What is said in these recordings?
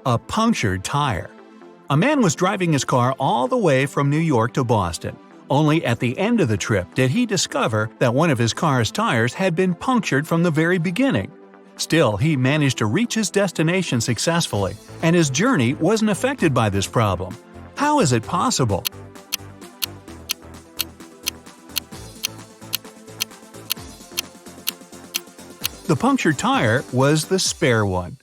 A punctured tire. A man was driving his car all the way from New York to Boston. Only at the end of the trip did he discover that one of his car's tires had been punctured from the very beginning. Still, he managed to reach his destination successfully, and his journey wasn't affected by this problem. How is it possible? The punctured tire was the spare one.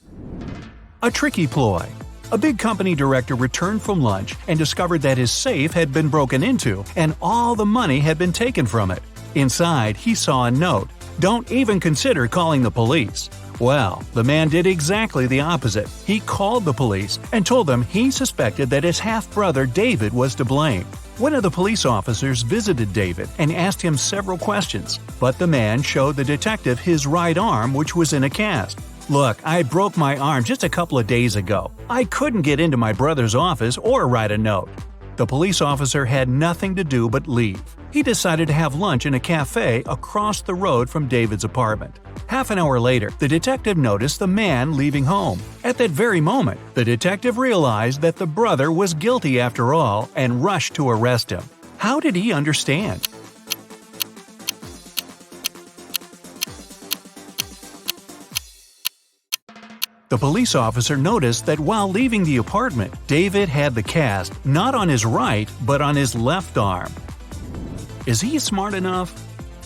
A tricky ploy. A big company director returned from lunch and discovered that his safe had been broken into and all the money had been taken from it. Inside, he saw a note, "Don't even consider calling the police." Well, the man did exactly the opposite. He called the police and told them he suspected that his half-brother David was to blame. One of the police officers visited David and asked him several questions, but the man showed the detective his right arm, which was in a cast. "Look, I broke my arm just a couple of days ago. I couldn't get into my brother's office or write a note." The police officer had nothing to do but leave. He decided to have lunch in a cafe across the road from David's apartment. Half an hour later, the detective noticed the man leaving home. At that very moment, the detective realized that the brother was guilty after all and rushed to arrest him. How did he understand? The police officer noticed that while leaving the apartment, David had the cast not on his right but on his left arm. Is he smart enough?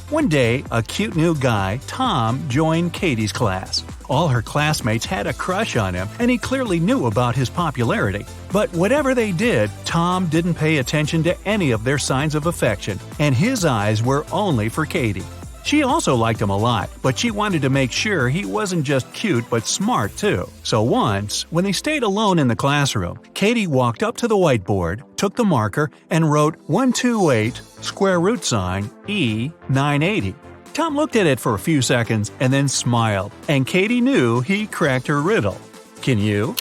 One day, a cute new guy, Tom, joined Katie's class. All her classmates had a crush on him, and he clearly knew about his popularity. But whatever they did, Tom didn't pay attention to any of their signs of affection, and his eyes were only for Katie. She also liked him a lot, but she wanted to make sure he wasn't just cute but smart too. So once, when they stayed alone in the classroom, Katie walked up to the whiteboard, took the marker, and wrote 128 square root sign E 980. Tom looked at it for a few seconds and then smiled, and Katie knew he cracked her riddle. Can you?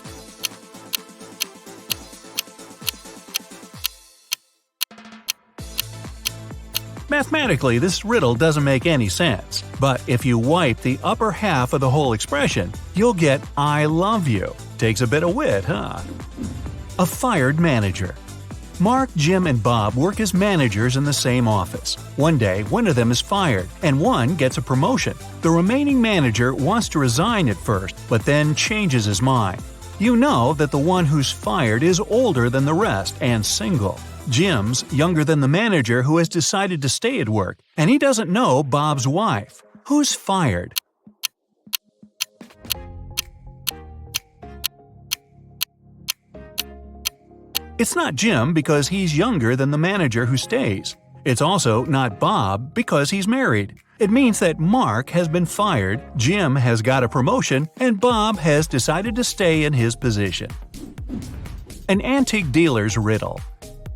Mathematically, this riddle doesn't make any sense, but if you wipe the upper half of the whole expression, you'll get "I love you." Takes a bit of wit, huh? A fired manager. Mark, Jim, and Bob work as managers in the same office. One day, one of them is fired, and one gets a promotion. The remaining manager wants to resign at first, but then changes his mind. You know that the one who's fired is older than the rest and single. Jim's younger than the manager who has decided to stay at work, and he doesn't know Bob's wife. Who's fired? It's not Jim because he's younger than the manager who stays. It's also not Bob because he's married. It means that Mark has been fired, Jim has got a promotion, and Bob has decided to stay in his position. An antique dealer's riddle.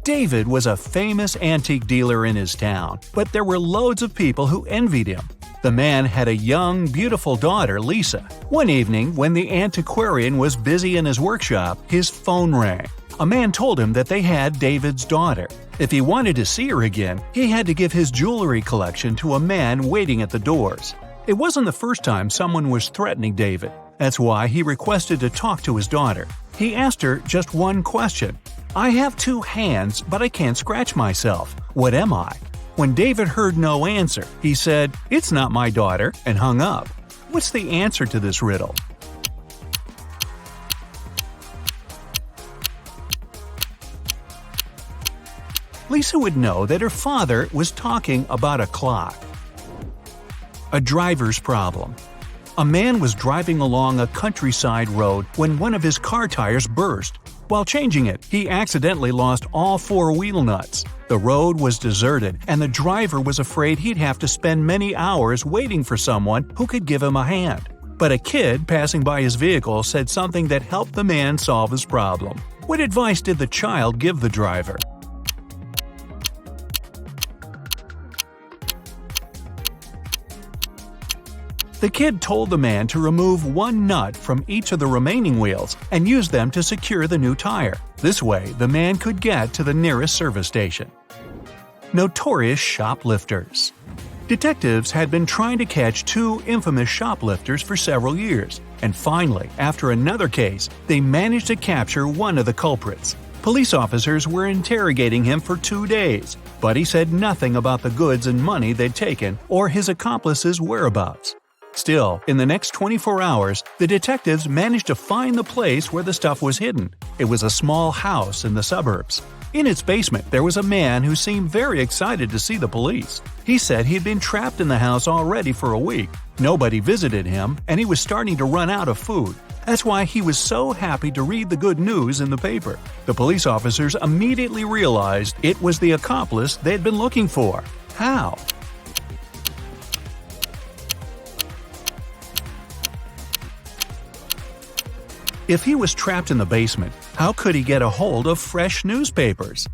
David was a famous antique dealer in his town, but there were loads of people who envied him. The man had a young, beautiful daughter, Lisa. One evening, when the antiquarian was busy in his workshop, his phone rang. A man told him that they had David's daughter. If he wanted to see her again, he had to give his jewelry collection to a man waiting at the doors. It wasn't the first time someone was threatening David. That's why he requested to talk to his daughter. He asked her just one question. "I have 2 hands, but I can't scratch myself. What am I?" When David heard no answer, he said, "It's not my daughter," and hung up. What's the answer to this riddle? Lisa would know that her father was talking about a clock. A driver's problem. A man was driving along a countryside road when one of his car tires burst. While changing it, he accidentally lost all 4 wheel nuts. The road was deserted, and the driver was afraid he'd have to spend many hours waiting for someone who could give him a hand. But a kid passing by his vehicle said something that helped the man solve his problem. What advice did the child give the driver? The kid told the man to remove 1 nut from each of the remaining wheels and use them to secure the new tire. This way, the man could get to the nearest service station. Notorious shoplifters. Detectives had been trying to catch 2 infamous shoplifters for several years. And finally, after another case, they managed to capture one of the culprits. Police officers were interrogating him for 2 days, but he said nothing about the goods and money they'd taken or his accomplice's whereabouts. Still, in the next 24 hours, the detectives managed to find the place where the stuff was hidden. It was a small house in the suburbs. In its basement, there was a man who seemed very excited to see the police. He said he'd been trapped in the house already for a week. Nobody visited him, and he was starting to run out of food. That's why he was so happy to read the good news in the paper. The police officers immediately realized it was the accomplice they'd been looking for. How? If he was trapped in the basement, how could he get a hold of fresh newspapers?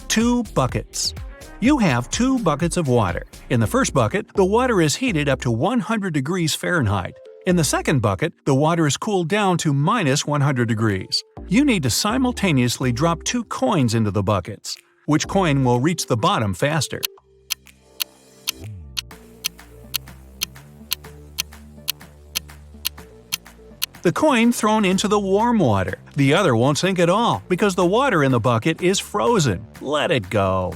2 buckets. You have 2 buckets of water. In the first bucket, the water is heated up to 100 degrees Fahrenheit. In the second bucket, the water is cooled down to minus 100 degrees. You need to simultaneously drop 2 coins into the buckets. Which coin will reach the bottom faster? The coin thrown into the warm water. The other won't sink at all because the water in the bucket is frozen. Let it go.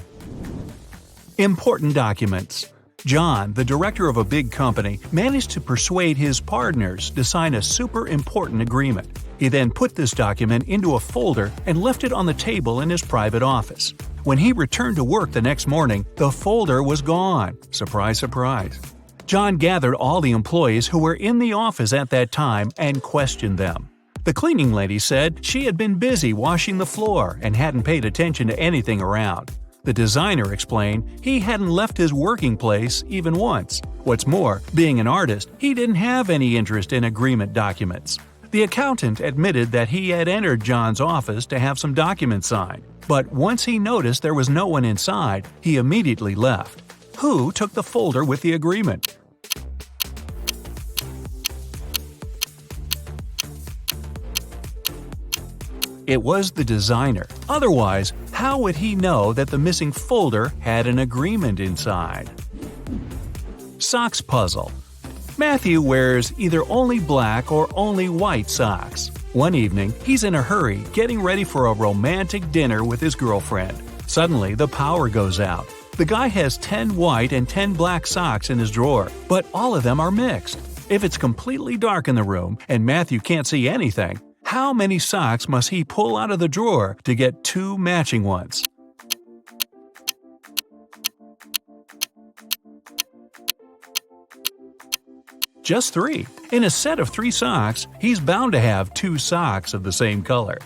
Important documents. John, the director of a big company, managed to persuade his partners to sign a super important agreement. He then put this document into a folder and left it on the table in his private office. When he returned to work the next morning, the folder was gone. Surprise, surprise. John gathered all the employees who were in the office at that time and questioned them. The cleaning lady said she had been busy washing the floor and hadn't paid attention to anything around. The designer explained he hadn't left his working place even once. What's more, being an artist, he didn't have any interest in agreement documents. The accountant admitted that he had entered John's office to have some documents signed, but once he noticed there was no one inside, he immediately left. Who took the folder with the agreement? It was the designer. Otherwise, how would he know that the missing folder had an agreement inside? Socks puzzle. Matthew wears either only black or only white socks. One evening, he's in a hurry, getting ready for a romantic dinner with his girlfriend. Suddenly, the power goes out. The guy has 10 white and 10 black socks in his drawer, but all of them are mixed. If it's completely dark in the room and Matthew can't see anything, how many socks must he pull out of the drawer to get 2 matching ones? Just 3. In a set of 3 socks, he's bound to have 2 socks of the same color.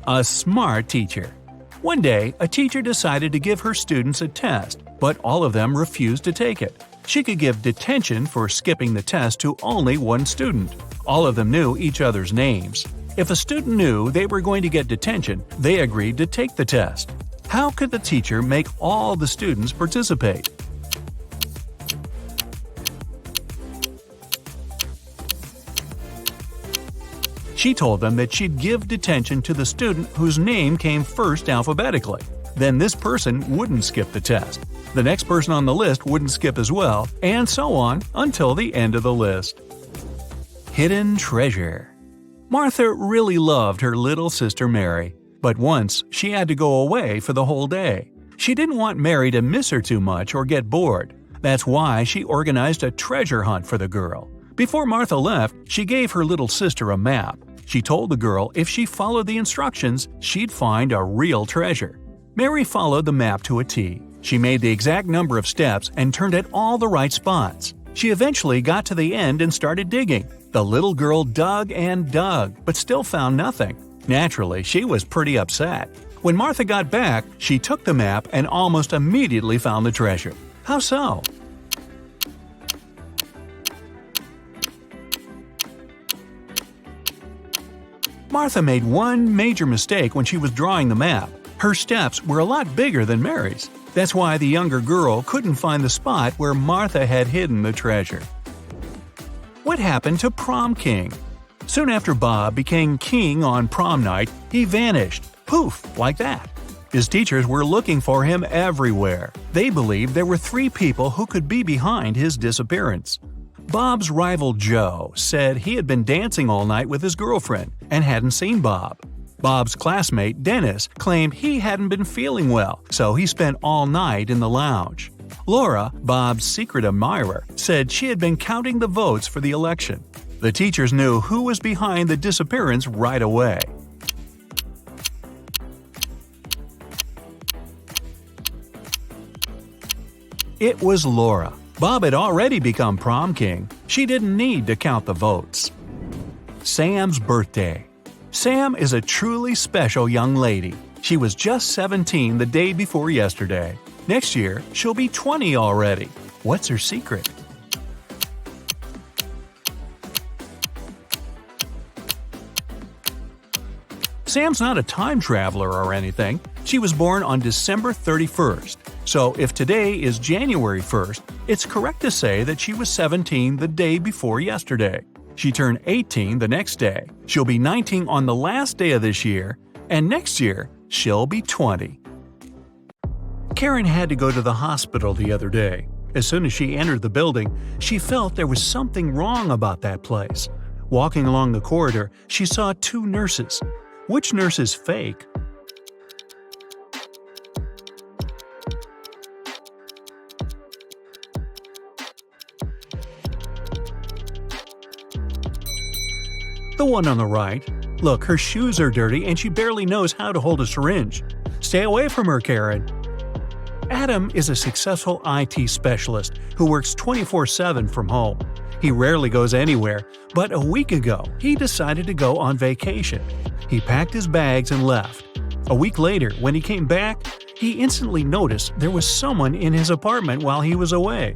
A smart teacher. One day, a teacher decided to give her students a test, but all of them refused to take it. She could give detention for skipping the test to only one student. All of them knew each other's names. If a student knew they were going to get detention, they agreed to take the test. How could the teacher make all the students participate? She told them that she'd give detention to the student whose name came first alphabetically. Then this person wouldn't skip the test. The next person on the list wouldn't skip as well, and so on until the end of the list. Hidden treasure. Martha really loved her little sister Mary, but once she had to go away for the whole day. She didn't want Mary to miss her too much or get bored. That's why she organized a treasure hunt for the girl. Before Martha left, she gave her little sister a map. She told the girl if she followed the instructions, she'd find a real treasure. Mary followed the map to a T. She made the exact number of steps and turned at all the right spots. She eventually got to the end and started digging. The little girl dug and dug, but still found nothing. Naturally, she was pretty upset. When Martha got back, she took the map and almost immediately found the treasure. How so? Martha made one major mistake when she was drawing the map. Her steps were a lot bigger than Mary's. That's why the younger girl couldn't find the spot where Martha had hidden the treasure. What happened to Prom King? Soon after Bob became king on prom night, he vanished. Poof, like that. His teachers were looking for him everywhere. They believed there were 3 people who could be behind his disappearance. Bob's rival Joe said he had been dancing all night with his girlfriend and hadn't seen Bob. Bob's classmate Dennis claimed he hadn't been feeling well, so he spent all night in the lounge. Laura, Bob's secret admirer, said she had been counting the votes for the election. The teachers knew who was behind the disappearance right away. It was Laura. Bob had already become prom king. She didn't need to count the votes. Sam's birthday. Sam is a truly special young lady. She was just 17 the day before yesterday. Next year, she'll be 20 already. What's her secret? Sam's not a time traveler or anything. She was born on December 31st. So if today is January 1st, it's correct to say that she was 17 the day before yesterday. She turned 18 the next day. She'll be 19 on the last day of this year, and next year, she'll be 20. Karen had to go to the hospital the other day. As soon as she entered the building, she felt there was something wrong about that place. Walking along the corridor, she saw two nurses. Which nurse is fake? The one on the right. Look, her shoes are dirty and she barely knows how to hold a syringe. Stay away from her, Karen. Adam is a successful IT specialist who works 24/7 from home. He rarely goes anywhere, but a week ago, he decided to go on vacation. He packed his bags and left. A week later, when he came back, he instantly noticed there was someone in his apartment while he was away.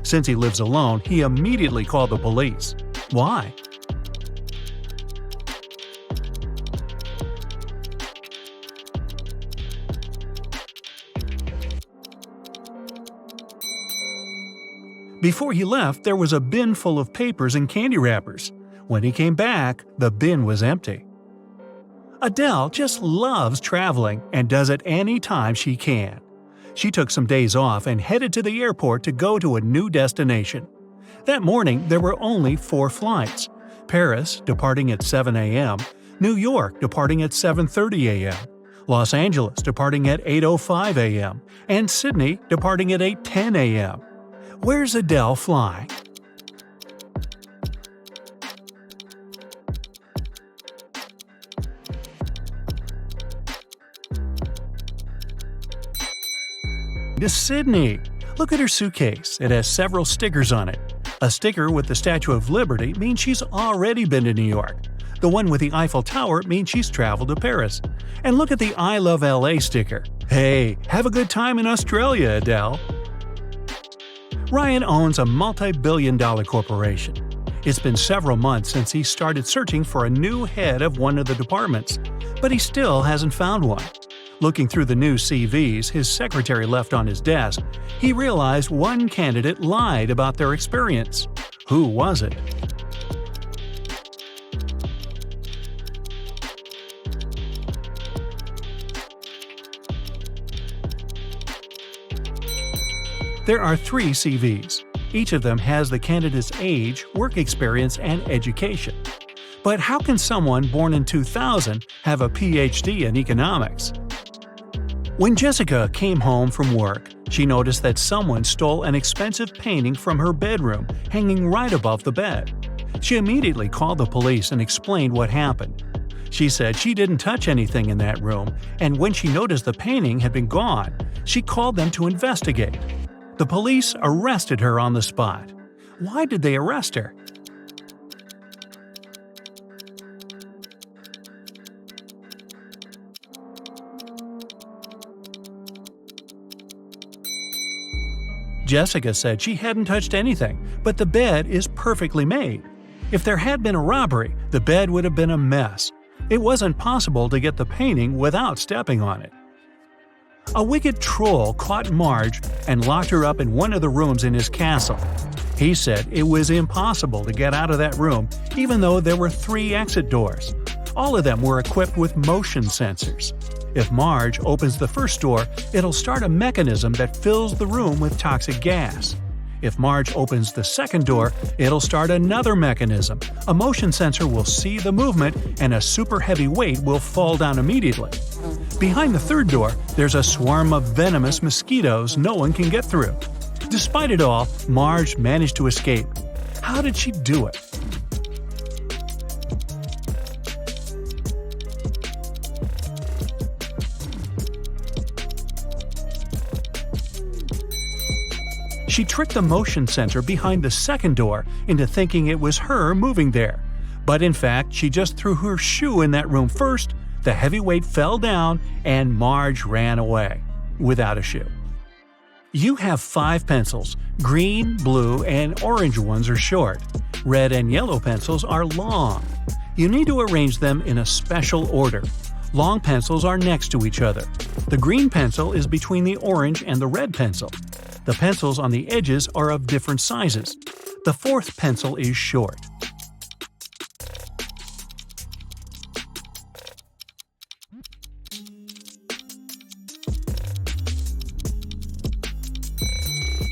Since he lives alone, he immediately called the police. Why? Before he left, there was a bin full of papers and candy wrappers. When he came back, the bin was empty. Adele just loves traveling and does it any time she can. She took some days off and headed to the airport to go to a new destination. That morning, there were only 4 flights. Paris, departing at 7 a.m., New York, departing at 7:30 a.m., Los Angeles, departing at 8:05 a.m., and Sydney, departing at 8:10 a.m. Where's Adele flying? To Sydney. Look at her suitcase. It has several stickers on it. A sticker with the Statue of Liberty means she's already been to New York. The one with the Eiffel Tower means she's traveled to Paris. And look at the I Love LA sticker. Hey, have a good time in Australia, Adele. Ryan owns a multi-billion-dollar corporation. It's been several months since he started searching for a new head of one of the departments, but he still hasn't found one. Looking through the new CVs his secretary left on his desk, he realized one candidate lied about their experience. Who was it? There are 3 CVs. Each of them has the candidate's age, work experience, and education. But how can someone born in 2000 have a PhD in economics? When Jessica came home from work, she noticed that someone stole an expensive painting from her bedroom, hanging right above the bed. She immediately called the police and explained what happened. She said she didn't touch anything in that room, and when she noticed the painting had been gone, she called them to investigate. The police arrested her on the spot. Why did they arrest her? Jessica said she hadn't touched anything, but the bed is perfectly made. If there had been a robbery, the bed would have been a mess. It wasn't possible to get the painting without stepping on it. A wicked troll caught Marge and locked her up in one of the rooms in his castle. He said it was impossible to get out of that room even though there were 3 exit doors. All of them were equipped with motion sensors. If Marge opens the first door, it'll start a mechanism that fills the room with toxic gas. If Marge opens the second door, it'll start another mechanism. A motion sensor will see the movement, and a super heavy weight will fall down immediately. Behind the third door, there's a swarm of venomous mosquitoes no one can get through. Despite it all, Marge managed to escape. How did she do it? She tricked the motion sensor behind the second door into thinking it was her moving there. But in fact, she just threw her shoe in that room first, the heavy weight fell down, and Marge ran away without a shoe. You have 5 pencils. Green, blue, and orange ones are short. Red and yellow pencils are long. You need to arrange them in a special order. Long pencils are next to each other. The green pencil is between the orange and the red pencil. The pencils on the edges are of different sizes. The fourth pencil is short.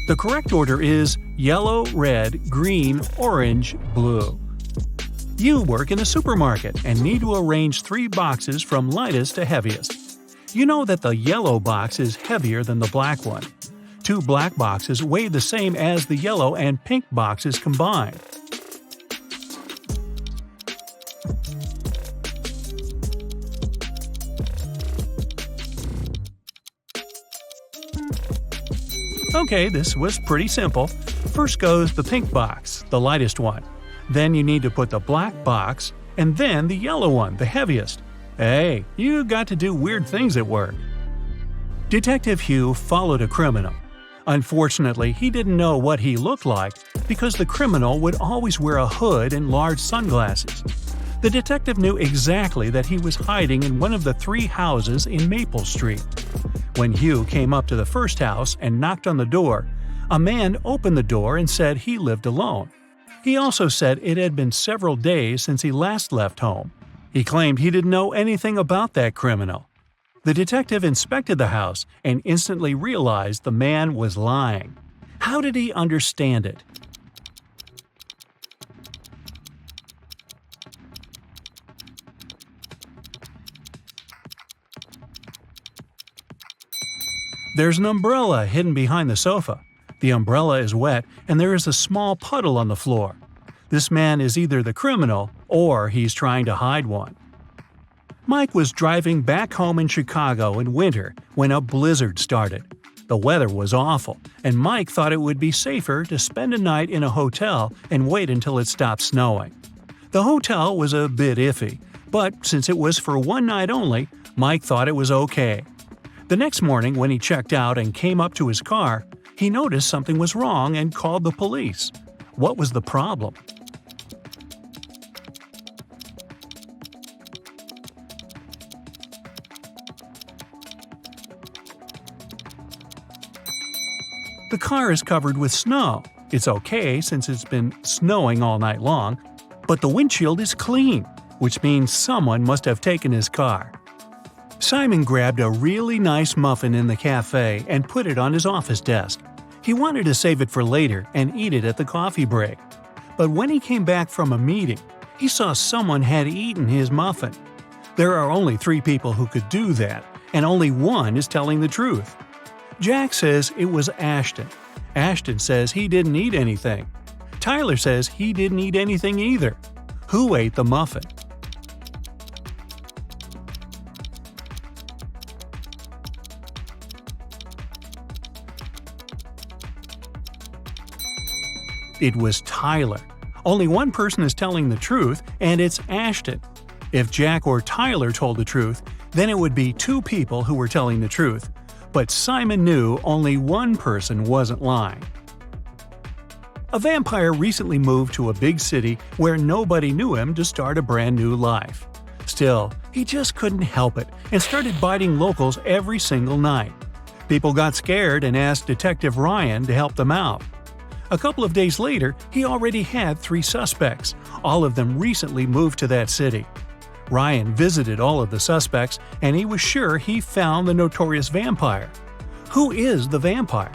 The correct order is yellow, red, green, orange, blue. You work in a supermarket and need to arrange 3 boxes from lightest to heaviest. You know that the yellow box is heavier than the black one. 2 black boxes weigh the same as the yellow and pink boxes combined. Okay, this was pretty simple. First goes the pink box, the lightest one. Then you need to put the black box, and then the yellow one, the heaviest. Hey, you got to do weird things at work. Detective Hugh followed a criminal. Unfortunately, he didn't know what he looked like because the criminal would always wear a hood and large sunglasses. The detective knew exactly that he was hiding in one of the 3 houses in Maple Street. When Hugh came up to the first house and knocked on the door, a man opened the door and said he lived alone. He also said it had been several days since he last left home. He claimed he didn't know anything about that criminal. The detective inspected the house and instantly realized the man was lying. How did he understand it? There's an umbrella hidden behind the sofa. The umbrella is wet and there is a small puddle on the floor. This man is either the criminal or he's trying to hide one. Mike was driving back home in Chicago in winter when a blizzard started. The weather was awful, and Mike thought it would be safer to spend a night in a hotel and wait until it stopped snowing. The hotel was a bit iffy, but since it was for one night only, Mike thought it was okay. The next morning when he checked out and came up to his car, he noticed something was wrong and called the police. What was the problem? The car is covered with snow. It's okay since it's been snowing all night long, but the windshield is clean, which means someone must have taken his car. Simon grabbed a really nice muffin in the cafe and put it on his office desk. He wanted to save it for later and eat it at the coffee break. But when he came back from a meeting, he saw someone had eaten his muffin. There are only 3 people who could do that, and only one is telling the truth. Jack says it was Ashton. Ashton says he didn't eat anything. Tyler says he didn't eat anything either. Who ate the muffin? It was Tyler. Only one person is telling the truth, and it's Ashton. If Jack or Tyler told the truth, then it would be 2 people who were telling the truth. But Simon knew only one person wasn't lying. A vampire recently moved to a big city where nobody knew him to start a brand new life. Still, he just couldn't help it and started biting locals every single night. People got scared and asked Detective Ryan to help them out. A couple of days later, he already had 3 suspects. All of them recently moved to that city. Ryan visited all of the suspects, and he was sure he found the notorious vampire. Who is the vampire?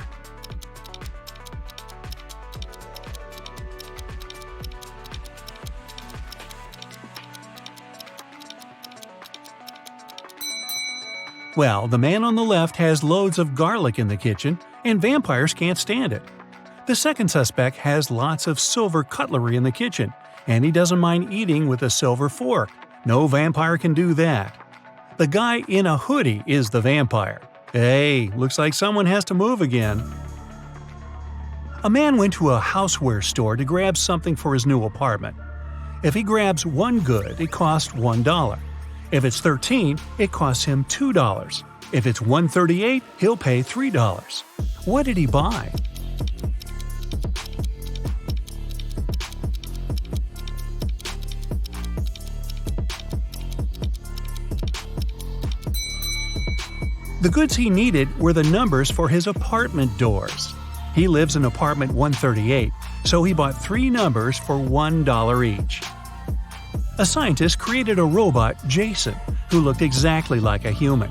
Well, the man on the left has loads of garlic in the kitchen, and vampires can't stand it. The second suspect has lots of silver cutlery in the kitchen, and he doesn't mind eating with a silver fork. No vampire can do that. The guy in a hoodie is the vampire. Hey, looks like someone has to move again. A man went to a houseware store to grab something for his new apartment. If he grabs one good, it costs $1. If it's 13, it costs him $2. If it's 138, he'll pay $3. What did he buy? The goods he needed were the numbers for his apartment doors. He lives in apartment 138, so he bought 3 numbers for $1 each. A scientist created a robot, Jason, who looked exactly like a human.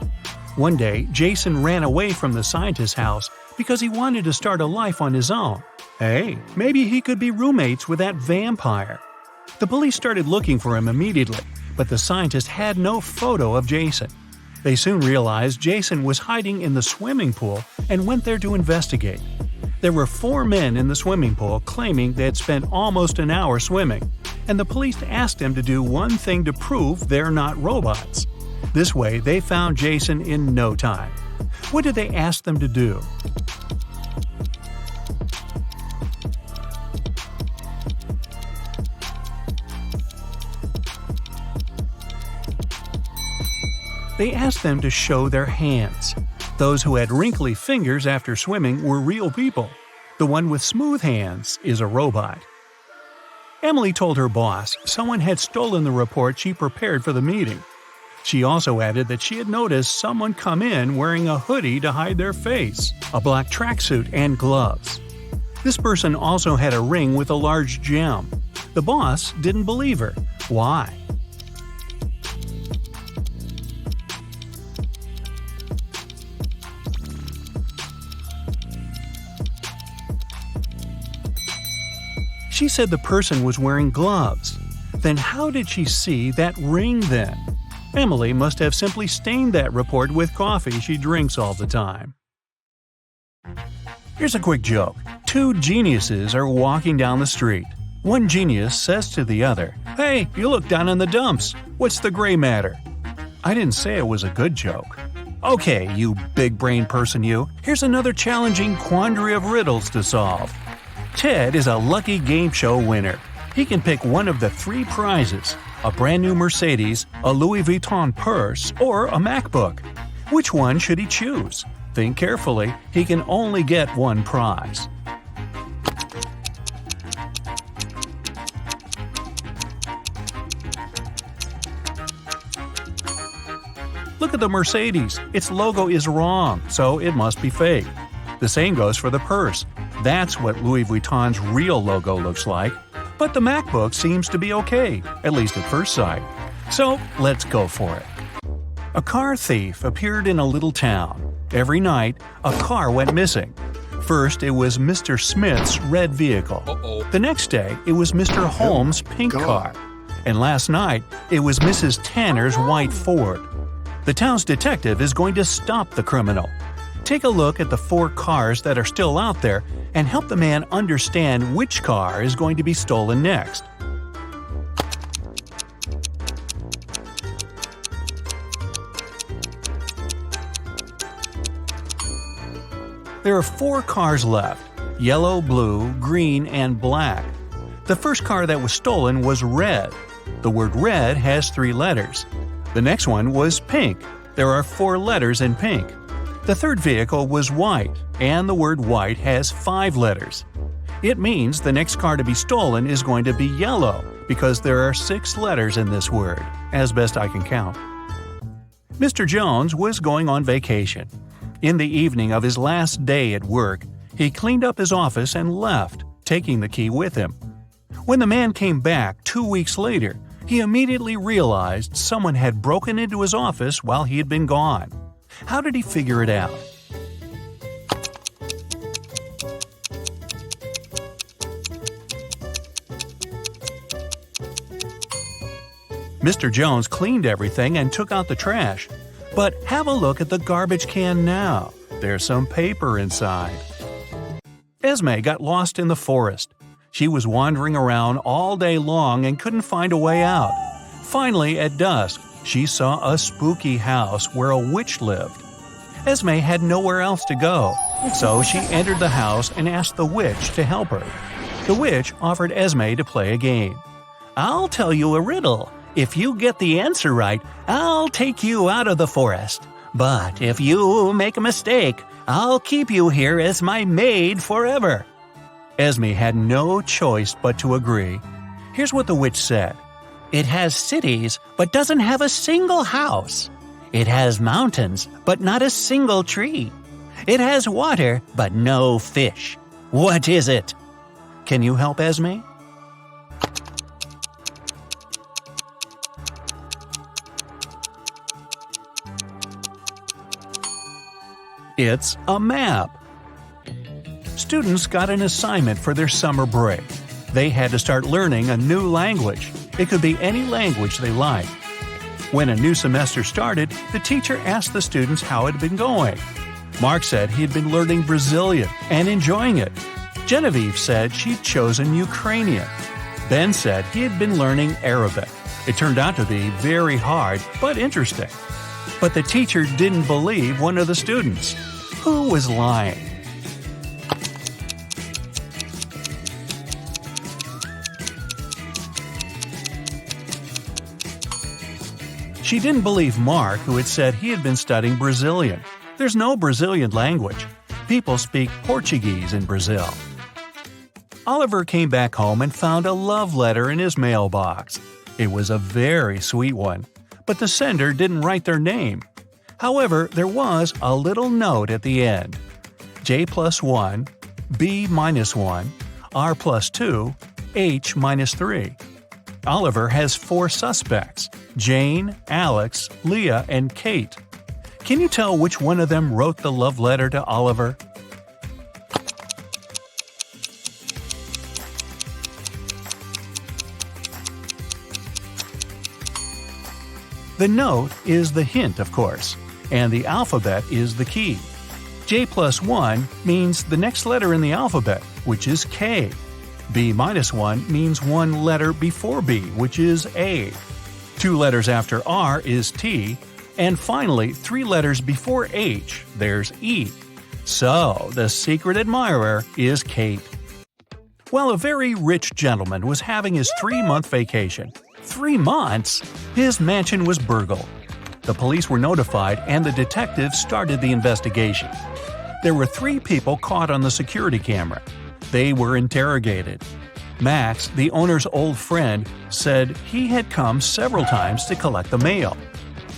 One day, Jason ran away from the scientist's house because he wanted to start a life on his own. Hey, maybe he could be roommates with that vampire. The police started looking for him immediately, but the scientist had no photo of Jason. They soon realized Jason was hiding in the swimming pool and went there to investigate. There were 4 men in the swimming pool claiming they had spent almost an hour swimming, and the police asked them to do one thing to prove they're not robots. This way, they found Jason in no time. What did they ask them to do? They asked them to show their hands. Those who had wrinkly fingers after swimming were real people. The one with smooth hands is a robot. Emily told her boss someone had stolen the report she prepared for the meeting. She also added that she had noticed someone come in wearing a hoodie to hide their face, a black tracksuit, and gloves. This person also had a ring with a large gem. The boss didn't believe her. Why? She said the person was wearing gloves. Then how did she see that ring then? Emily must have simply stained that report with coffee she drinks all the time. Here's a quick joke. 2 geniuses are walking down the street. One genius says to the other, "Hey, you look down in the dumps. What's the gray matter?" I didn't say it was a good joke. Okay, you big brain person you, here's another challenging quandary of riddles to solve. Ted is a lucky game show winner. He can pick one of the 3 prizes: a brand new Mercedes, a Louis Vuitton purse, or a MacBook. Which one should he choose? Think carefully, he can only get one prize. Look at the Mercedes. Its logo is wrong, so it must be fake. The same goes for the purse. That's what Louis Vuitton's real logo looks like. But the MacBook seems to be okay, at least at first sight. So let's go for it. A car thief appeared in a little town. Every night, a car went missing. First, it was Mr. Smith's red vehicle. The next day, it was Mr. Holmes' pink car. And last night, it was Mrs. Tanner's white Ford. The town's detective is going to stop the criminal. Take a look at the 4 cars that are still out there and help the man understand which car is going to be stolen next. There are 4 cars left: yellow, blue, green, and black. The first car that was stolen was red. The word red has 3 letters. The next one was pink. There are 4 letters in pink. The third vehicle was white, and the word white has 5 letters. It means the next car to be stolen is going to be yellow, because there are 6 letters in this word, as best I can count. Mr. Jones was going on vacation. In the evening of his last day at work, he cleaned up his office and left, taking the key with him. When the man came back 2 weeks later, he immediately realized someone had broken into his office while he had been gone. How did he figure it out? Mr. Jones cleaned everything and took out the trash. But have a look at the garbage can now. There's some paper inside. Esme got lost in the forest. She was wandering around all day long and couldn't find a way out. Finally, at dusk, she saw a spooky house where a witch lived. Esme had nowhere else to go, so she entered the house and asked the witch to help her. The witch offered Esme to play a game. "I'll tell you a riddle. If you get the answer right, I'll take you out of the forest. But if you make a mistake, I'll keep you here as my maid forever." Esme had no choice but to agree. Here's what the witch said. "It has cities, but doesn't have a single house. It has mountains, but not a single tree. It has water, but no fish. What is it?" Can you help Esme? It's a map. Students got an assignment for their summer break. They had to start learning a new language. It could be any language they liked. When a new semester started, the teacher asked the students how it had been going. Mark said he had been learning Brazilian and enjoying it. Genevieve said she'd chosen Ukrainian. Ben said he had been learning Arabic. It turned out to be very hard, but interesting. But the teacher didn't believe one of the students. Who was lying? She didn't believe Mark, who had said he had been studying Brazilian. There's no Brazilian language. People speak Portuguese in Brazil. Oliver came back home and found a love letter in his mailbox. It was a very sweet one, but the sender didn't write their name. However, there was a little note at the end. J+1, B-1, R+2, H-3. Oliver has 4 suspects: Jane, Alex, Leah, and Kate. Can you tell which one of them wrote the love letter to Oliver? The note is the hint, of course, and the alphabet is the key. J+1 means the next letter in the alphabet, which is K. B-1 means one letter before B, which is A. 2 letters after R is T, and finally 3 letters before H, there's E. So, the secret admirer is Kate. Well, a very rich gentleman was having his 3-month vacation. 3 months? His mansion was burgled. The police were notified and the detectives started the investigation. There were 3 people caught on the security camera. They were interrogated. Max, the owner's old friend, said he had come several times to collect the mail.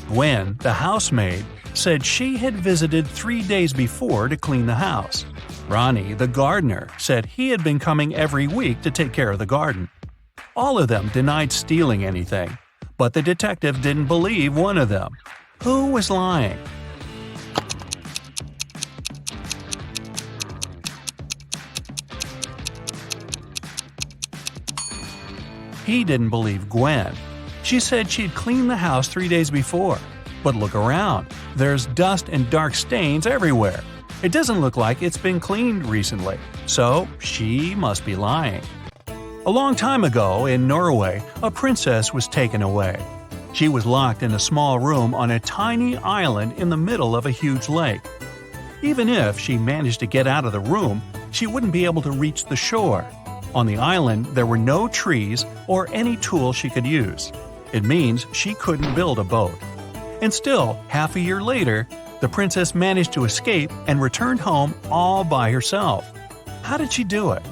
Gwen, the housemaid, said she had visited 3 days before to clean the house. Ronnie, the gardener, said he had been coming every week to take care of the garden. All of them denied stealing anything, but the detective didn't believe one of them. Who was lying? He didn't believe Gwen. She said she'd cleaned the house 3 days before. But look around. There's dust and dark stains everywhere. It doesn't look like it's been cleaned recently, so she must be lying. A long time ago, in Norway, a princess was taken away. She was locked in a small room on a tiny island in the middle of a huge lake. Even if she managed to get out of the room, she wouldn't be able to reach the shore. On the island, there were no trees or any tool she could use. It means she couldn't build a boat. And still, half a year later, the princess managed to escape and returned home all by herself. How did she do it?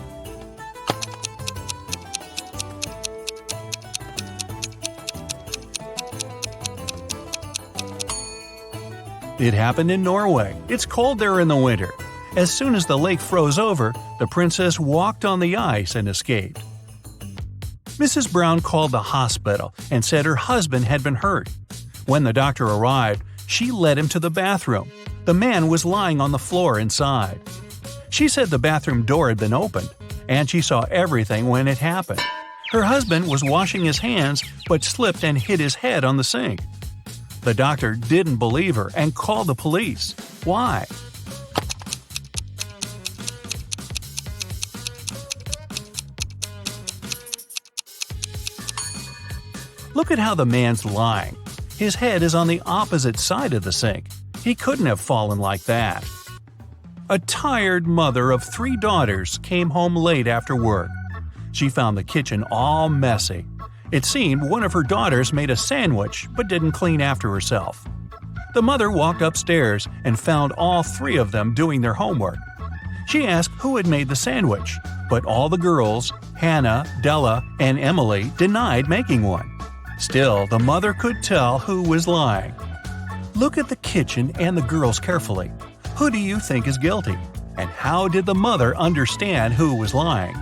It happened in Norway. It's cold there in the winter. As soon as the lake froze over, the princess walked on the ice and escaped. Mrs. Brown called the hospital and said her husband had been hurt. When the doctor arrived, she led him to the bathroom. The man was lying on the floor inside. She said the bathroom door had been opened, and she saw everything when it happened. Her husband was washing his hands but slipped and hit his head on the sink. The doctor didn't believe her and called the police. Why? Look at how the man's lying. His head is on the opposite side of the sink. He couldn't have fallen like that. A tired mother of 3 daughters came home late after work. She found the kitchen all messy. It seemed one of her daughters made a sandwich but didn't clean after herself. The mother walked upstairs and found all 3 of them doing their homework. She asked who had made the sandwich, but all the girls, Hannah, Della, and Emily, denied making one. Still, the mother could tell who was lying. Look at the kitchen and the girls carefully. Who do you think is guilty? And how did the mother understand who was lying?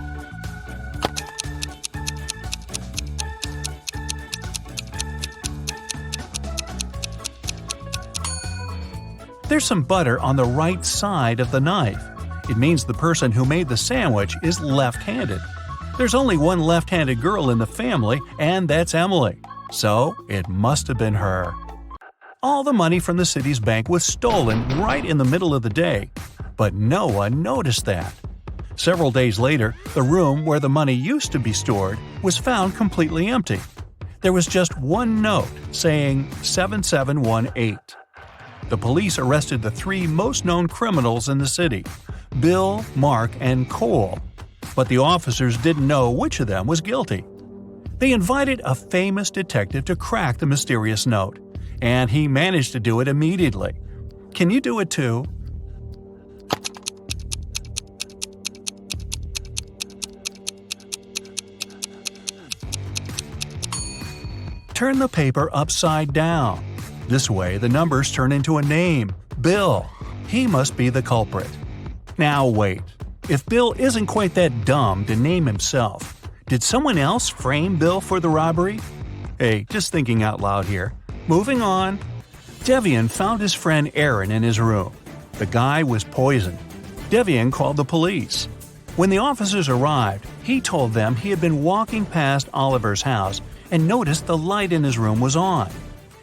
There's some butter on the right side of the knife. It means the person who made the sandwich is left-handed. There's only one left-handed girl in the family, and that's Emily. So, it must have been her. All the money from the city's bank was stolen right in the middle of the day, but no one noticed that. Several days later, the room where the money used to be stored was found completely empty. There was just one note saying 7718. The police arrested the 3 most known criminals in the city, Bill, Mark, and Cole. But the officers didn't know which of them was guilty. They invited a famous detective to crack the mysterious note, and he managed to do it immediately. Can you do it too? Turn the paper upside down. This way, the numbers turn into a name, Bill. He must be the culprit. Now wait. If Bill isn't quite that dumb to name himself, did someone else frame Bill for the robbery? Hey, just thinking out loud here. Moving on. Devian found his friend Aaron in his room. The guy was poisoned. Devian called the police. When the officers arrived, he told them he had been walking past Oliver's house and noticed the light in his room was on.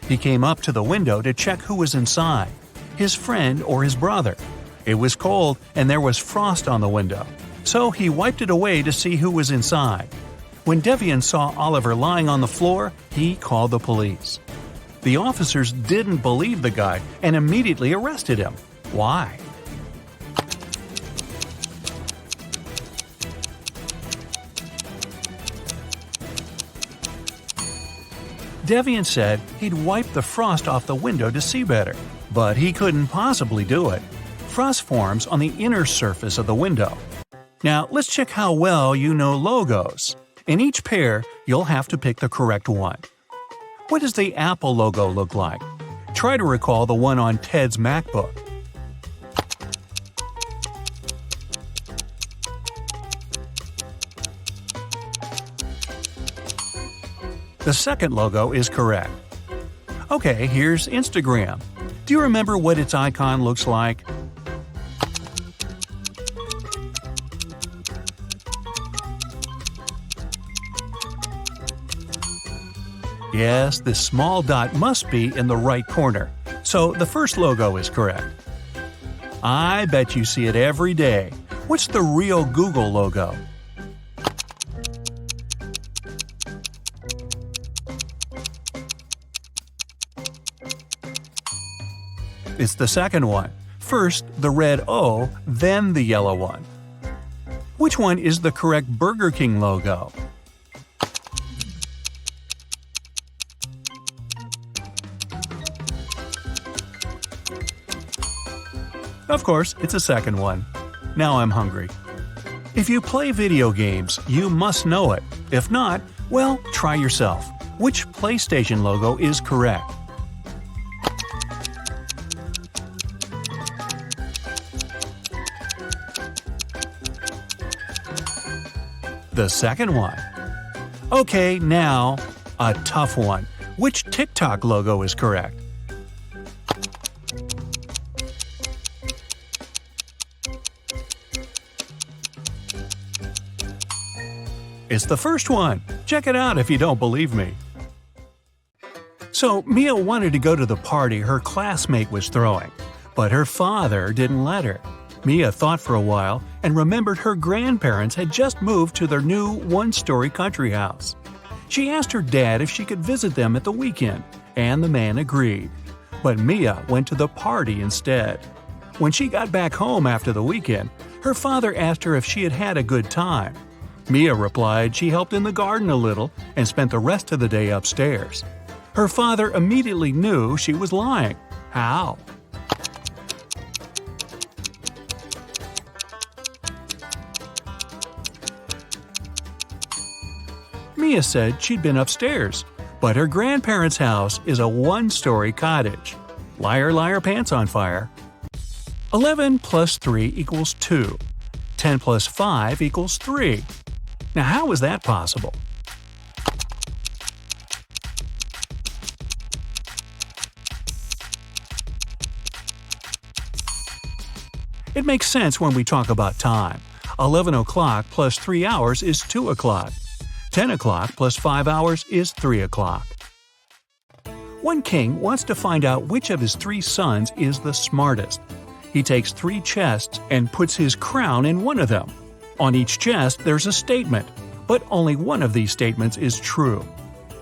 He came up to the window to check who was inside, his friend or his brother. It was cold and there was frost on the window, so he wiped it away to see who was inside. When Devian saw Oliver lying on the floor, he called the police. The officers didn't believe the guy and immediately arrested him. Why? Devian said he'd wiped the frost off the window to see better, but he couldn't possibly do it. Frost forms on the inner surface of the window. Now, let's check how well you know logos. In each pair, you'll have to pick the correct one. What does the Apple logo look like? Try to recall the one on Ted's MacBook. The second logo is correct. Okay, here's Instagram. Do you remember what its icon looks like? Yes, this small dot must be in the right corner, so the first logo is correct. I bet you see it every day. What's the real Google logo? It's the second one. First the red O, then the yellow one. Which one is the correct Burger King logo? Of course, it's the second one. Now I'm hungry. If you play video games, you must know it. If not, well, try yourself. Which PlayStation logo is correct? The second one. Okay, now, a tough one. Which TikTok logo is correct? It's the first one. Check it out if you don't believe me. So Mia wanted to go to the party her classmate was throwing, but her father didn't let her. Mia thought for a while and remembered her grandparents had just moved to their new one-story country house. She asked her dad if she could visit them at the weekend, and the man agreed. But Mia went to the party instead. When she got back home after the weekend, her father asked her if she had had a good time. Mia replied she helped in the garden a little and spent the rest of the day upstairs. Her father immediately knew she was lying. How? Mia said she'd been upstairs, but her grandparents' house is a one-story cottage. Liar, liar, pants on fire. 11 plus 3 equals 2. 10 plus 5 equals 3. Now how is that possible? It makes sense when we talk about time. 11 o'clock plus 3 hours is 2 o'clock. 10 o'clock plus 5 hours is 3 o'clock. One king wants to find out which of his 3 sons is the smartest. He takes 3 chests and puts his crown in one of them. On each chest there's a statement, but only one of these statements is true.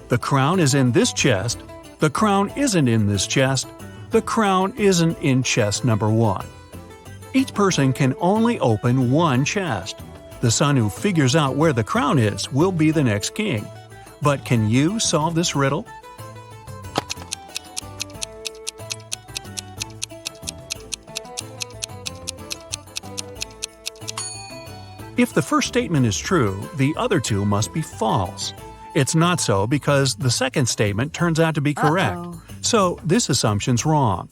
The crown is in this chest. The crown isn't in this chest. The crown isn't in chest number 1. Each person can only open one chest. The son who figures out where the crown is will be the next king. But can you solve this riddle? If the first statement is true, the other 2 must be false. It's not so because the second statement turns out to be correct. So this assumption's wrong.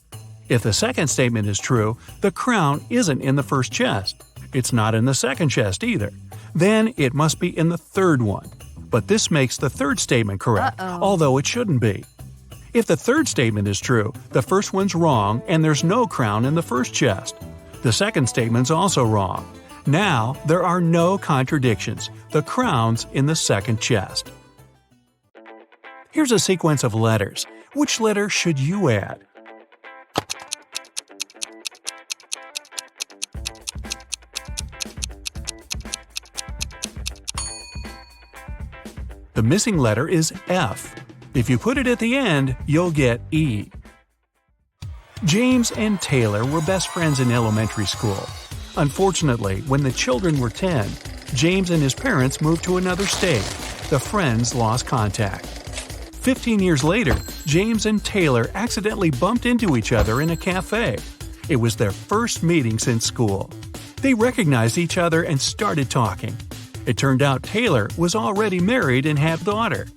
If the second statement is true, the crown isn't in the first chest. It's not in the second chest either. Then it must be in the third one. But this makes the third statement correct, although it shouldn't be. If the third statement is true, the first one's wrong and there's no crown in the first chest. The second statement's also wrong. Now, there are no contradictions. The crown's in the second chest. Here's a sequence of letters. Which letter should you add? The missing letter is F. If you put it at the end, you'll get E. James and Taylor were best friends in elementary school. Unfortunately, when the children were 10, James and his parents moved to another state. The friends lost contact. 15 years later, James and Taylor accidentally bumped into each other in a cafe. It was their first meeting since school. They recognized each other and started talking. It turned out Taylor was already married and had a daughter.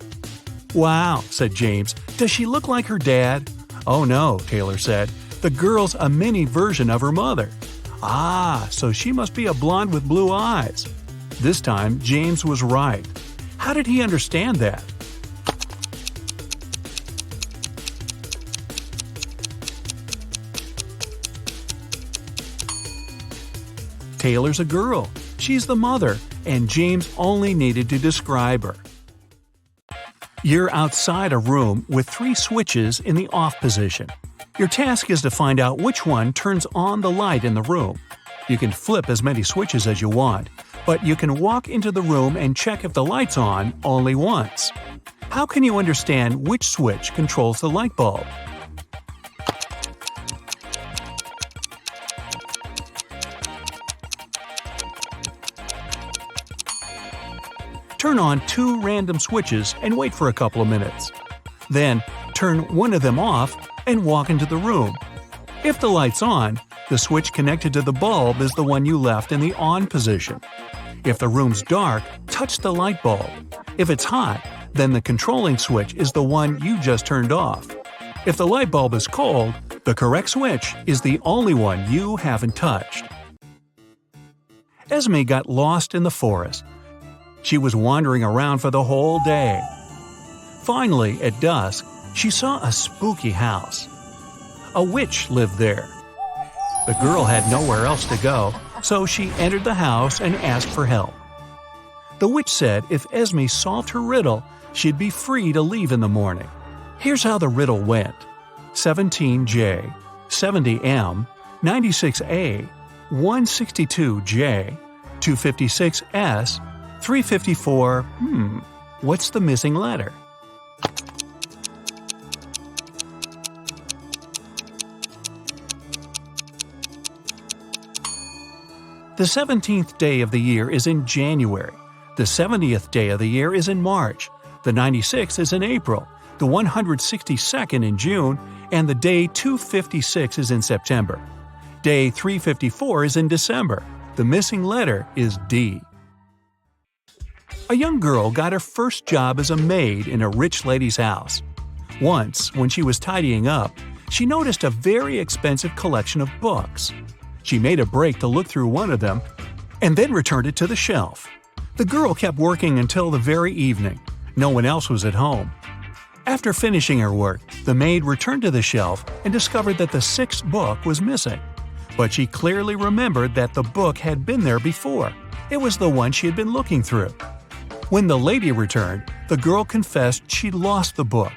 "Wow," said James, "does she look like her dad?" "Oh no," Taylor said, "the girl's a mini version of her mother." "Ah, so she must be a blonde with blue eyes." This time, James was right. How did he understand that? Taylor's a girl. She's the mother, and James only needed to describe her. You're outside a room with 3 switches in the off position. Your task is to find out which one turns on the light in the room. You can flip as many switches as you want, but you can walk into the room and check if the light's on only once. How can you understand which switch controls the light bulb? Turn on 2 random switches and wait for a couple of minutes. Then, turn one of them off and walk into the room. If the light's on, the switch connected to the bulb is the one you left in the on position. If the room's dark, touch the light bulb. If it's hot, then the controlling switch is the one you just turned off. If the light bulb is cold, the correct switch is the only one you haven't touched. Esme got lost in the forest. She was wandering around for the whole day. Finally, at dusk, she saw a spooky house. A witch lived there. The girl had nowhere else to go, so she entered the house and asked for help. The witch said if Esme solved her riddle, she'd be free to leave in the morning. Here's how the riddle went: 17J, 70M, 96A, 162J, 256S, 354. What's the missing letter? The 17th day of the year is in January. The 70th day of the year is in March. The 96th is in April. The 162nd in June. And the day 256 is in September. Day 354 is in December. The missing letter is D. A young girl got her first job as a maid in a rich lady's house. Once, when she was tidying up, she noticed a very expensive collection of books. She made a break to look through one of them and then returned it to the shelf. The girl kept working until the very evening. No one else was at home. After finishing her work, the maid returned to the shelf and discovered that the sixth book was missing. But she clearly remembered that the book had been there before. It was the one she had been looking through. When the lady returned, the girl confessed she'd lost the book.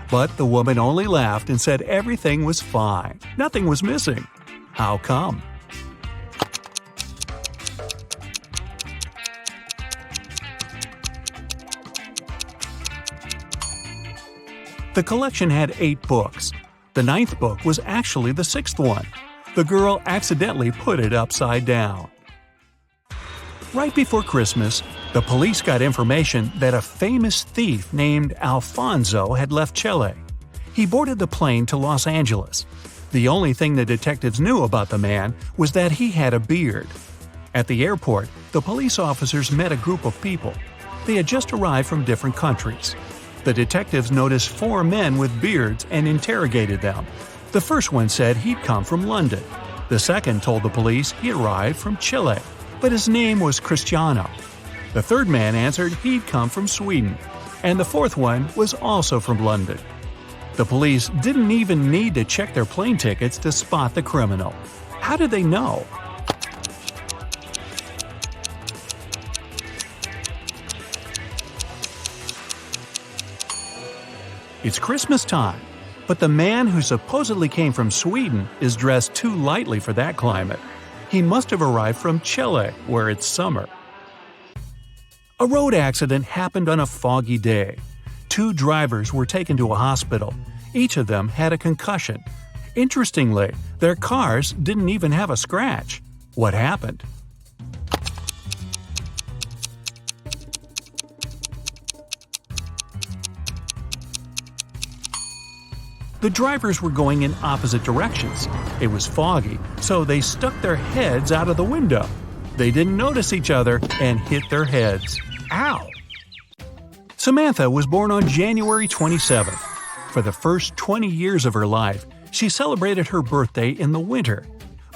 But the woman only laughed and said everything was fine. Nothing was missing. How come? The collection had 8 books. The 9th book was actually the 6th one. The girl accidentally put it upside down. Right before Christmas, the police got information that a famous thief named Alfonso had left Chile. He boarded the plane to Los Angeles. The only thing the detectives knew about the man was that he had a beard. At the airport, the police officers met a group of people. They had just arrived from different countries. The detectives noticed 4 men with beards and interrogated them. The first one said he'd come from London. The second told the police he arrived from Chile, but his name was Cristiano. The third man answered he'd come from Sweden, and the fourth one was also from London. The police didn't even need to check their plane tickets to spot the criminal. How did they know? It's Christmas time, but the man who supposedly came from Sweden is dressed too lightly for that climate. He must have arrived from Chile, where it's summer. A road accident happened on a foggy day. 2 drivers were taken to a hospital. Each of them had a concussion. Interestingly, their cars didn't even have a scratch. What happened? The drivers were going in opposite directions. It was foggy, so they stuck their heads out of the window. They didn't notice each other and hit their heads. Ow! Samantha was born on January 27th. For the first 20 years of her life, she celebrated her birthday in the winter.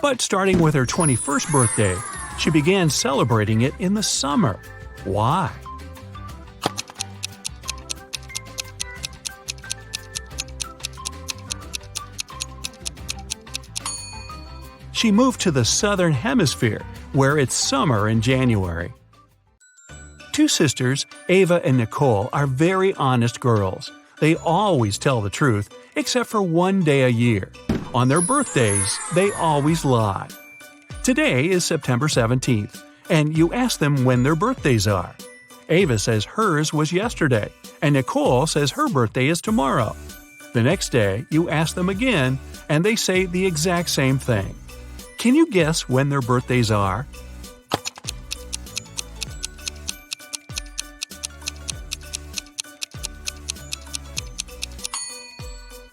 But starting with her 21st birthday, she began celebrating it in the summer. Why? She moved to the southern hemisphere, where it's summer in January. 2 sisters, Ava and Nicole, are very honest girls. They always tell the truth, except for one day a year. On their birthdays, they always lie. Today is September 17th, and you ask them when their birthdays are. Ava says hers was yesterday, and Nicole says her birthday is tomorrow. The next day, you ask them again, and they say the exact same thing. Can you guess when their birthdays are?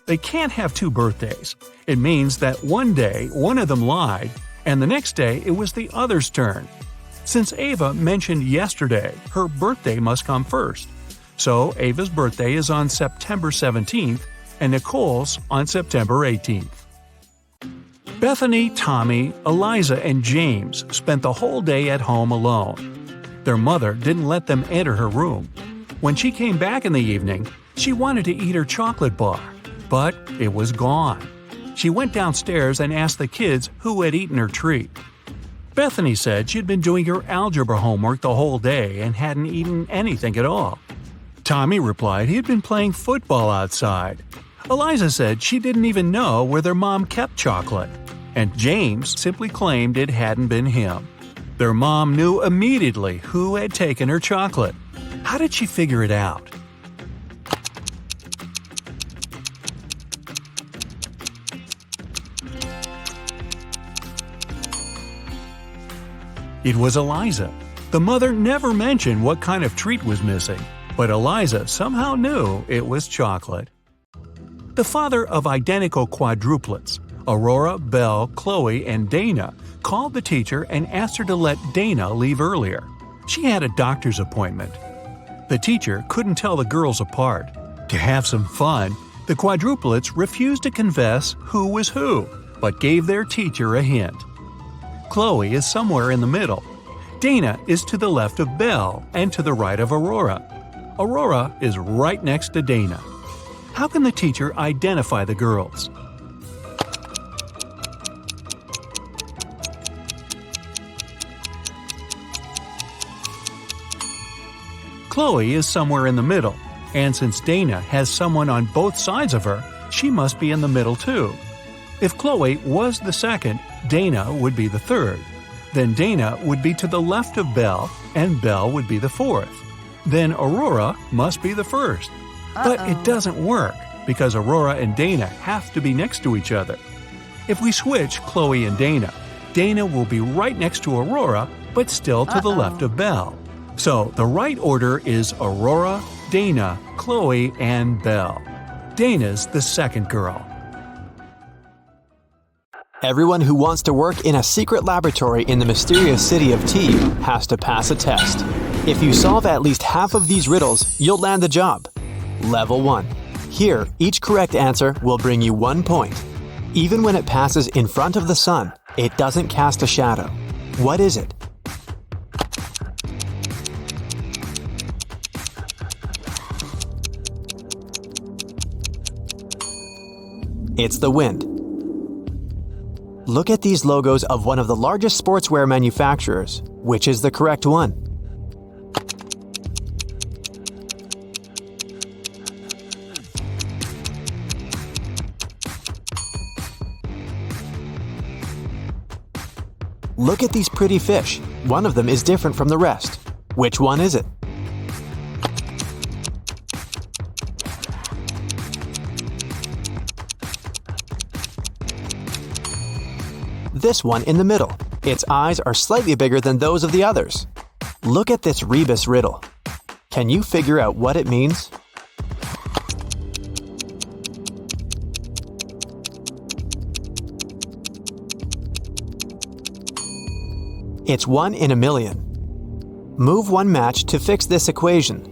They can't have 2 birthdays. It means that one day one of them lied, and the next day it was the other's turn. Since Ava mentioned yesterday, her birthday must come first. So Ava's birthday is on September 17th, and Nicole's on September 18th. Bethany, Tommy, Eliza, and James spent the whole day at home alone. Their mother didn't let them enter her room. When she came back in the evening, she wanted to eat her chocolate bar, but it was gone. She went downstairs and asked the kids who had eaten her treat. Bethany said she'd been doing her algebra homework the whole day and hadn't eaten anything at all. Tommy replied he had been playing football outside. Eliza said she didn't even know where their mom kept chocolate. And James simply claimed it hadn't been him. Their mom knew immediately who had taken her chocolate. How did she figure it out? It was Eliza. The mother never mentioned what kind of treat was missing, but Eliza somehow knew it was chocolate. The father of identical quadruplets, Aurora, Belle, Chloe, and Dana, called the teacher and asked her to let Dana leave earlier. She had a doctor's appointment. The teacher couldn't tell the girls apart. To have some fun, the quadruplets refused to confess who was who, but gave their teacher a hint. Chloe is somewhere in the middle. Dana is to the left of Belle and to the right of Aurora. Aurora is right next to Dana. How can the teacher identify the girls? Chloe is somewhere in the middle, and since Dana has someone on both sides of her, she must be in the middle too. If Chloe was the second, Dana would be the third. Then Dana would be to the left of Belle, and Belle would be the fourth. Then Aurora must be the first. But it doesn't work, because Aurora and Dana have to be next to each other. If we switch Chloe and Dana, Dana will be right next to Aurora, but still to the left of Belle. So the right order is Aurora, Dana, Chloe, and Belle. Dana's the second girl. Everyone who wants to work in a secret laboratory in the mysterious city of T has to pass a test. If you solve at least half of these riddles, you'll land the job. Level 1. Here, each correct answer will bring you 1 point. Even when it passes in front of the sun, it doesn't cast a shadow. What is it? It's the wind. Look at these logos of one of the largest sportswear manufacturers. Which is the correct one? Look at these pretty fish. One of them is different from the rest. Which one is it? This one in the middle. Its eyes are slightly bigger than those of the others. Look at this rebus riddle. Can you figure out what it means? It's 1 in a million. Move one match to fix this equation.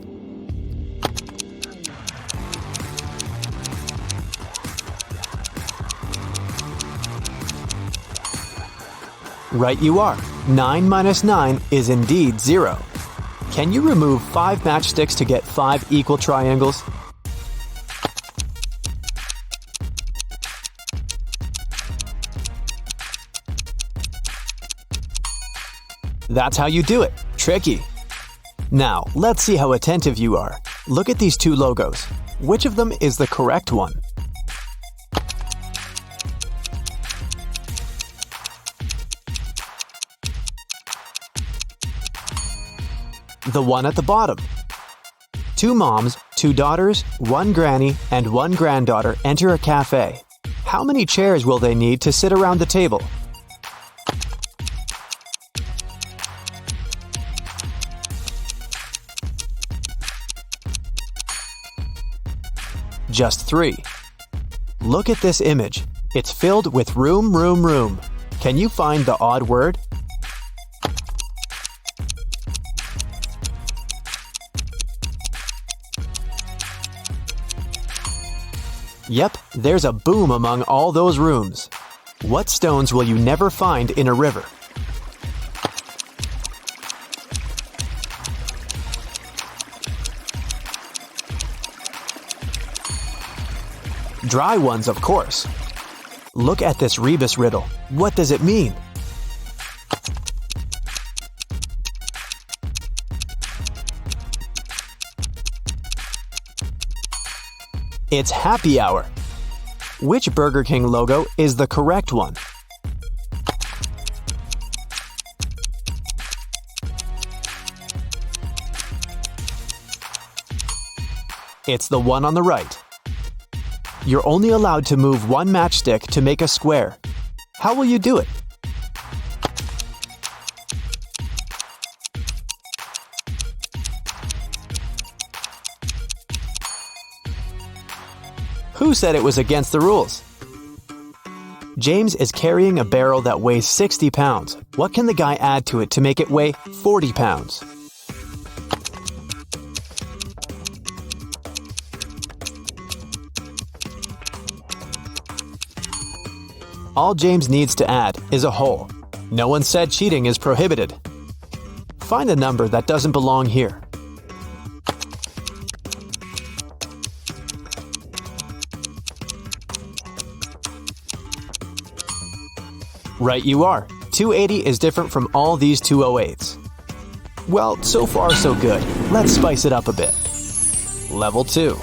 Right you are. 9 minus 9 is indeed 0. Can you remove 5 matchsticks to get 5 equal triangles? That's how you do it. Tricky. Now, let's see how attentive you are. Look at these two logos. Which of them is the correct one? The one at the bottom. 2 moms, 2 daughters, 1 granny, and 1 granddaughter enter a cafe. How many chairs will they need to sit around the table? Just 3. Look at this image. It's filled with room, room, room. Can you find the odd word? Yep, there's a boom among all those rooms. What stones will you never find in a river? Dry ones, of course. Look at this rebus riddle. What does it mean? It's happy hour. Which Burger King logo is the correct one? It's the one on the right. You're only allowed to move one matchstick to make a square. How will you do it? Who said it was against the rules? James is carrying a barrel that weighs 60 pounds. What can the guy add to it to make it weigh 40 pounds? All James needs to add is a hole. No one said cheating is prohibited. Find a number that doesn't belong here. Right you are. 280 is different from all these 208s. Well, so far so good. Let's spice it up a bit. Level 2.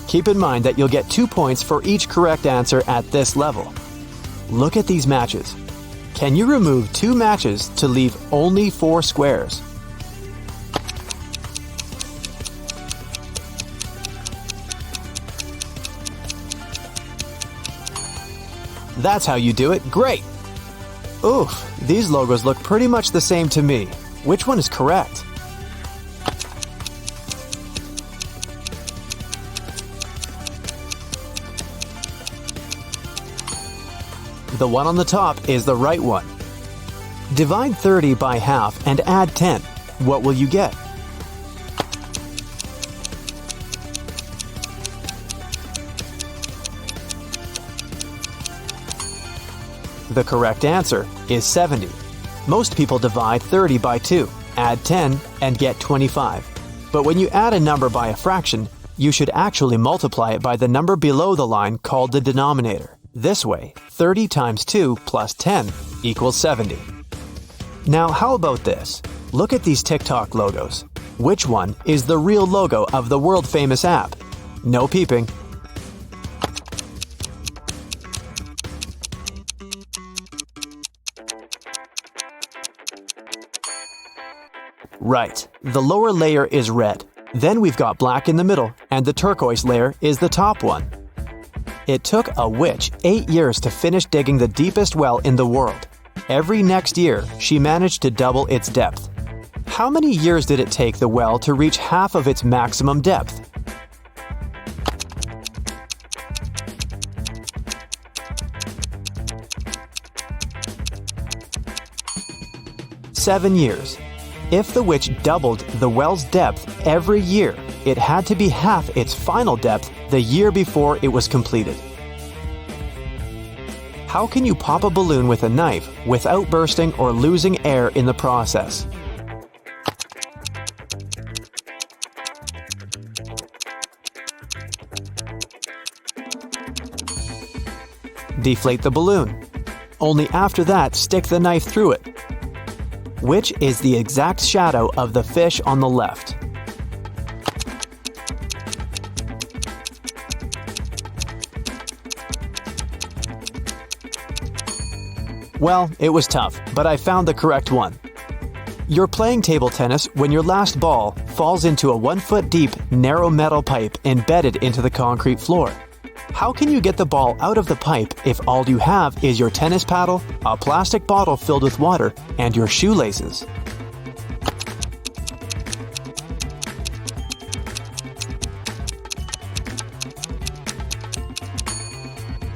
Keep in mind that you'll get 2 points for each correct answer at this level. Look at these matches. Can you remove 2 matches to leave only 4 squares? That's how you do it. Great! Oof, these logos look pretty much the same to me. Which one is correct? The one on the top is the right one. Divide 30 by half and add 10. What will you get? The correct answer is 70. Most people divide 30 by 2, add 10, and get 25. But when you add a number by a fraction, you should actually multiply it by the number below the line called the denominator. This way, 30 times 2 plus 10 equals 70. Now how about this? Look at these TikTok logos. Which one is the real logo of the world-famous app? No peeping. Right, the lower layer is red. Then we've got black in the middle, and the turquoise layer is the top one. It took a witch 8 years to finish digging the deepest well in the world. Every next year, she managed to double its depth. How many years did it take the well to reach half of its maximum depth? Seven years. If the witch doubled the well's depth every year, it had to be half its final depth the year before it was completed. How can you pop a balloon with a knife without bursting or losing air in the process? Deflate the balloon. Only after that, stick the knife through it. Which is the exact shadow of the fish on the left? Well, it was tough, but I found the correct one. You're playing table tennis when your last ball falls into a 1 foot deep, narrow metal pipe embedded into the concrete floor. How can you get the ball out of the pipe if all you have is your tennis paddle, a plastic bottle filled with water, and your shoelaces?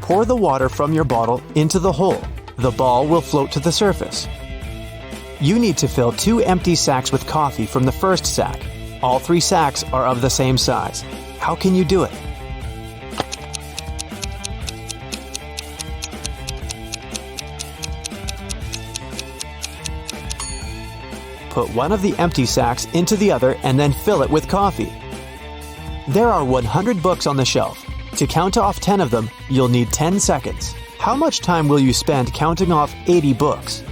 Pour the water from your bottle into the hole. The ball will float to the surface. You need to fill 2 empty sacks with coffee from the first sack. All 3 sacks are of the same size. How can you do it? Put one of the empty sacks into the other and then fill it with coffee. There are 100 books on the shelf. To count off 10 of them, you'll need 10 seconds. How much time will you spend counting off 80 books?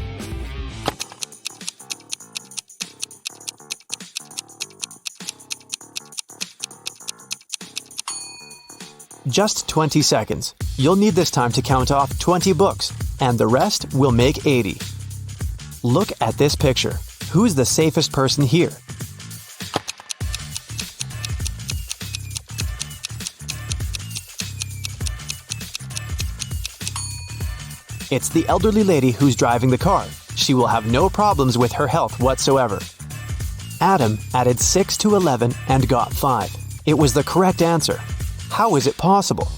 Just 20 seconds. You'll need this time to count off 20 books, and the rest will make 80. Look at this picture. Who's the safest person here? It's the elderly lady who's driving the car. She will have no problems with her health whatsoever. Adam added 6 to 11 and got 5. It was the correct answer. How is it possible?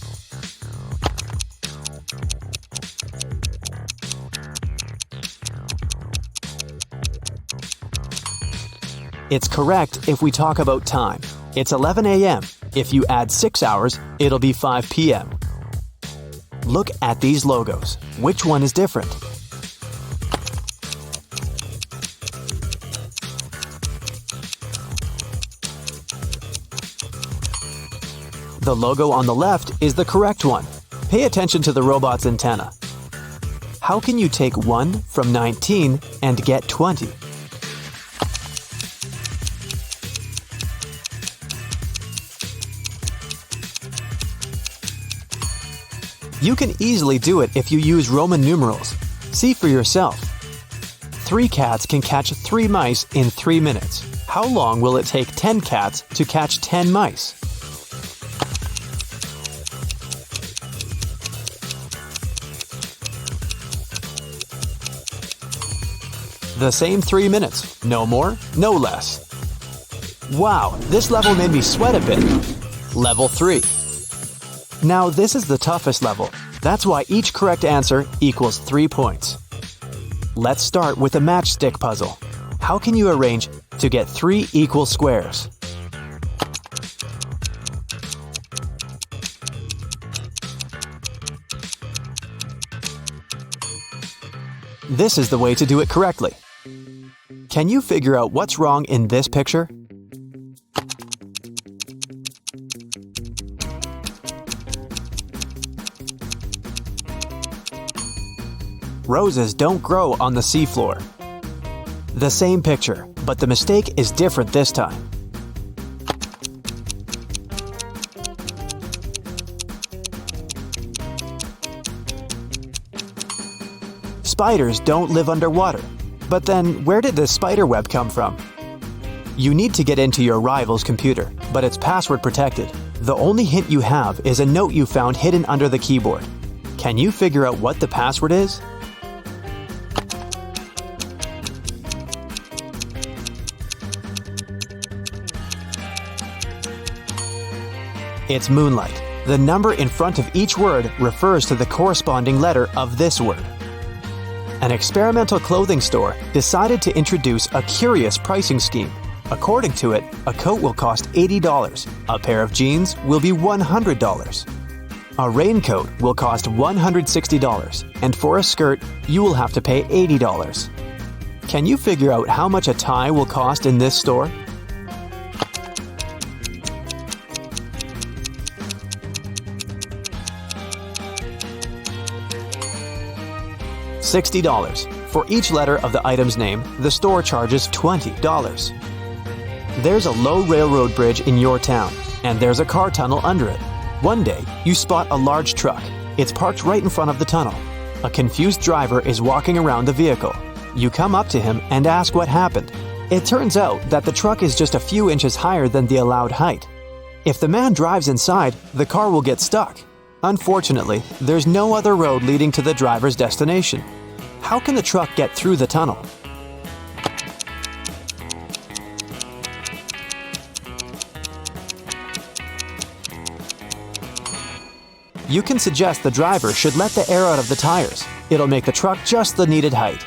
It's correct if we talk about time. It's 11 a.m. If you add 6 hours, it'll be 5 p.m. Look at these logos. Which one is different? The logo on the left is the correct one. Pay attention to the robot's antenna. How can you take 1 from 19 and get 20? You can easily do it if you use Roman numerals. See for yourself. 3 cats can catch 3 mice in 3 minutes. How long will it take 10 cats to catch 10 mice? The same 3 minutes. No more, no less. Wow, this level made me sweat a bit. Level 3. Now this is the toughest level. That's why each correct answer equals 3 points. Let's start with a matchstick puzzle. How can you arrange to get 3 equal squares? This is the way to do it correctly. Can you figure out what's wrong in this picture? Roses don't grow on the seafloor. The same picture, but the mistake is different this time. Spiders don't live underwater. But then, where did this spider web come from? You need to get into your rival's computer, but it's password protected. The only hint you have is a note you found hidden under the keyboard. Can you figure out what the password is? It's moonlight. The number in front of each word refers to the corresponding letter of this word. An experimental clothing store decided to introduce a curious pricing scheme. According to it, a coat will cost $80, a pair of jeans will be $100. A raincoat will cost $160, and for a skirt, you will have to pay $80. Can you figure out how much a tie will cost in this store? $60. For each letter of the item's name, the store charges $20. There's a low railroad bridge in your town, and there's a car tunnel under it. One day, you spot a large truck. It's parked right in front of the tunnel. A confused driver is walking around the vehicle. You come up to him and ask what happened. It turns out that the truck is just a few inches higher than the allowed height. If the man drives inside, the car will get stuck. Unfortunately, there's no other road leading to the driver's destination. How can the truck get through the tunnel? You can suggest the driver should let the air out of the tires. It'll make the truck just the needed height.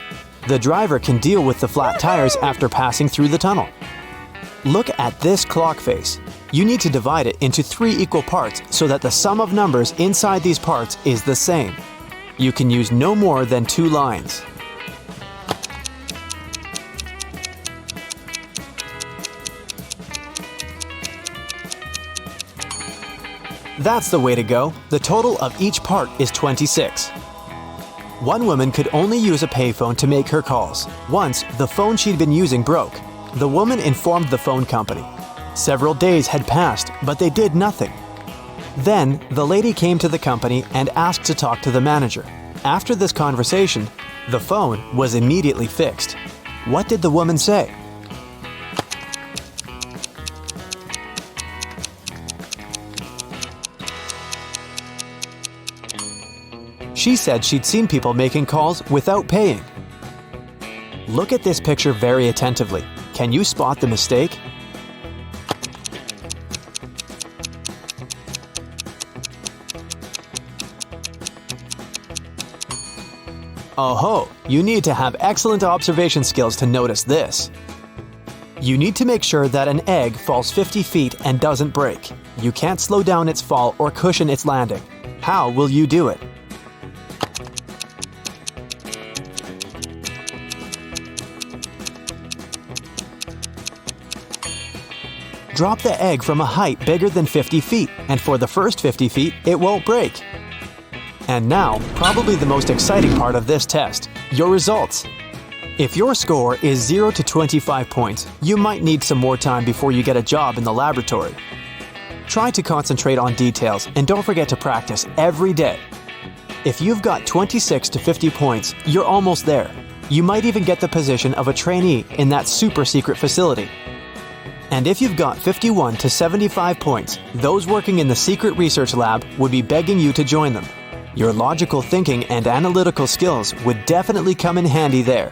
The driver can deal with the flat tires after passing through the tunnel. Look at this clock face. You need to divide it into 3 equal parts so that the sum of numbers inside these parts is the same. You can use no more than 2 lines. That's the way to go. The total of each part is 26. One woman could only use a payphone to make her calls. Once, the phone she'd been using broke. The woman informed the phone company. Several days had passed, but they did nothing. Then, the lady came to the company and asked to talk to the manager. After this conversation, the phone was immediately fixed. What did the woman say? She said she'd seen people making calls without paying. Look at this picture very attentively. Can you spot the mistake? Oh, you need to have excellent observation skills to notice this. You need to make sure that an egg falls 50 feet and doesn't break. You can't slow down its fall or cushion its landing. How will you do it? Drop the egg from a height bigger than 50 feet, and for the first 50 feet, it won't break. And now, probably the most exciting part of this test, your results. If your score is 0 to 25 points, you might need some more time before you get a job in the laboratory. Try to concentrate on details and don't forget to practice every day. If you've got 26 to 50 points, you're almost there. You might even get the position of a trainee in that super secret facility. And if you've got 51 to 75 points, those working in the secret research lab would be begging you to join them. Your logical thinking and analytical skills would definitely come in handy there.